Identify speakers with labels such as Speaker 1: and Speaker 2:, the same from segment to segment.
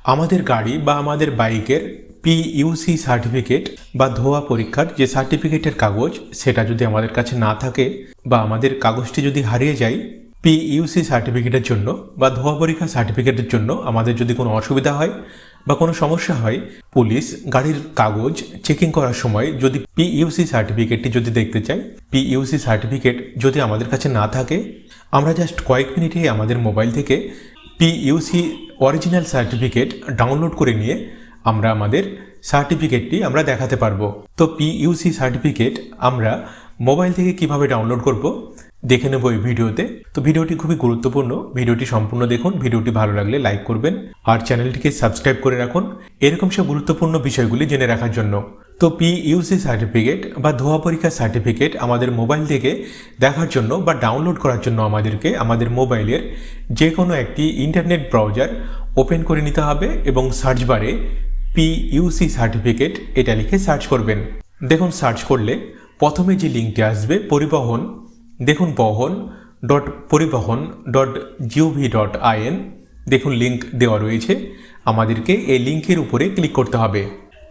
Speaker 1: আমাদের গাড়ি বা আমাদের বাইকের পিইউসি সার্টিফিকেট বা ধোয়া পরীক্ষার যে সার্টিফিকেটের কাগজ সেটা যদি আমাদের কাছে না থাকে বা আমাদের কাগজটি যদি হারিয়ে যায়, পিইউসি সার্টিফিকেটের জন্য বা ধোয়া পরীক্ষা সার্টিফিকেটের জন্য আমাদের যদি কোনো অসুবিধা হয় বা কোনো সমস্যা হয়, পুলিশ গাড়ির কাগজ চেকিং করার সময় যদি পিইউসি সার্টিফিকেটটি যদি দেখতে চাই, পিইউসি সার্টিফিকেট যদি আমাদের কাছে না থাকে, আমরা জাস্ট কয়েক মিনিটে আমাদের মোবাইল থেকে পিইউসি অরিজিনাল সার্টিফিকেট ডাউনলোড করে নিয়ে আমরা আমাদের সার্টিফিকেটটি আমরা দেখাতে পারবো। তো পিইউসি সার্টিফিকেট আমরা মোবাইল থেকে কিভাবে ডাউনলোড করব দেখে নেব এই ভিডিওতে। তো ভিডিওটি খুবই গুরুত্বপূর্ণ, ভিডিওটি সম্পূর্ণ দেখুন। ভিডিওটি ভালো লাগলে লাইক করবেন আর চ্যানেলটিকে সাবস্ক্রাইব করে রাখুন এরকম সব গুরুত্বপূর্ণ বিষয়গুলি জেনে রাখার জন্য। তো পিইউসি সার্টিফিকেট বা ধোয়া পরীক্ষার সার্টিফিকেট আমাদের মোবাইল থেকে দেখার জন্য বা ডাউনলোড করার জন্য আমাদেরকে আমাদের মোবাইলের যে কোনো একটি ইন্টারনেট ব্রাউজার ওপেন করে নিতে হবে এবং সার্চ বারে পিইউসি সার্টিফিকেট এটা লিখে সার্চ করবেন। দেখুন সার্চ করলে প্রথমে যে লিঙ্কটি আসবে পরিবহন, দেখুন বহন.পরিবহন.gov.in, দেখুন লিঙ্ক দেওয়া রয়েছে। আমাদেরকে এই লিঙ্কের উপরে ক্লিক করতে হবে।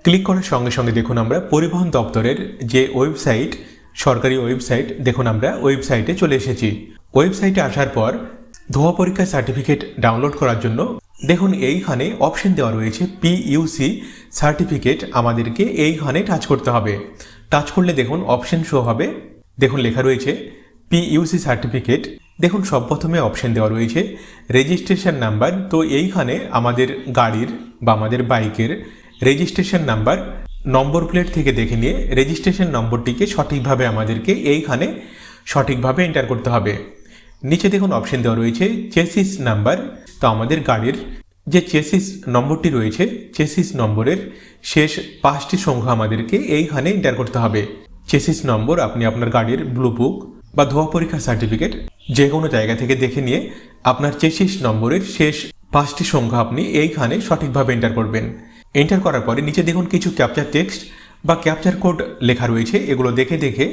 Speaker 1: ক্লিক করার সঙ্গে সঙ্গে দেখুন আমরা পরিবহন দপ্তরের যে ওয়েবসাইট, সরকারি ওয়েবসাইট, দেখুন আমরা ওয়েবসাইটে চলে এসেছি। ওয়েবসাইটে আসার পর ধোয়া পরীক্ষার সার্টিফিকেট ডাউনলোড করার জন্য দেখুন এইখানে অপশন দেওয়া রয়েছে পিইউসি সার্টিফিকেট, আমাদেরকে এইখানে টাচ করতে হবে। টাচ করলে দেখুন অপশন শো হবে, দেখুন লেখা রয়েছে পিইউসি সার্টিফিকেট। দেখুন সব প্রথমে অপশন দেওয়া রয়েছে রেজিস্ট্রেশন নাম্বার। তো এইখানে আমাদের গাড়ির বা আমাদের বাইকের রেজিস্ট্রেশন নাম্বার নম্বর প্লেট থেকে দেখে নিয়ে রেজিস্ট্রেশন নম্বরটিকে সঠিকভাবে আমাদেরকে এইখানে সঠিকভাবে এন্টার করতে হবে। নিচে দেখুন অপশন দেওয়া রয়েছে চেসিস নাম্বার। তো আমাদের গাড়ির যে চেসিস নম্বরটি রয়েছে, চেসিস নম্বরের শেষ 5টি সংখ্যা আমাদেরকে এইখানে এন্টার করতে হবে। চেসিস নম্বর আপনি আপনার গাড়ির ব্লু বুক বা ধোয়া পরীক্ষা সার্টিফিকেট যে কোনো জায়গা থেকে দেখে নিয়ে আপনার চেসিস নম্বরের শেষ 5টি সংখ্যা আপনি এইখানে সঠিকভাবে এন্টার করবেন। এন্টার করার পরে নিচে দেখুন কিছু ক্যাপচার টেক্সট বা ক্যাপচার কোড লেখা রয়েছে। এগুলো দেখে দেখে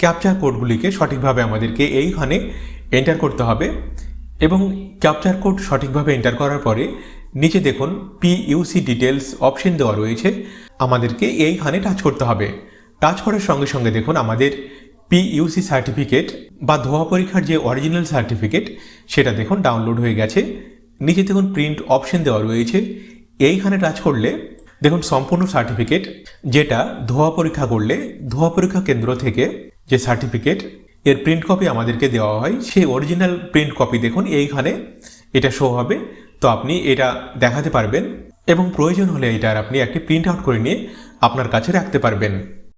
Speaker 1: ক্যাপচার কোডগুলিকে সঠিকভাবে আমাদেরকে এইখানে এন্টার করতে হবে এবং ক্যাপচার কোড সঠিকভাবে এন্টার করার পরে নিচে দেখুন পিইউসি ডিটেলস অপশন দেওয়া রয়েছে, আমাদেরকে এইখানে টাচ করতে হবে। টাচ করার সঙ্গে সঙ্গে দেখুন আমাদের পিইউসি সার্টিফিকেট বা ধোয়া পরীক্ষার যে অরিজিনাল সার্টিফিকেট সেটা দেখুন ডাউনলোড হয়ে গেছে। নিচে দেখুন প্রিন্ট অপশন দেওয়া রয়েছে, এইখানে টাচ করলে দেখুন সম্পূর্ণ সার্টিফিকেট, যেটা ধোয়া পরীক্ষা করলে ধোয়া পরীক্ষা কেন্দ্র থেকে যে সার্টিফিকেট এর প্রিন্ট কপি আমাদেরকে দেওয়া হয়, সেই অরিজিনাল প্রিন্ট কপি দেখুন এইখানে এটা শো হবে। তো আপনি এটা দেখাতে পারবেন এবং প্রয়োজন হলে এটার আপনি একটি প্রিন্ট আউট করে নিয়ে আপনার কাছে রাখতে পারবেন।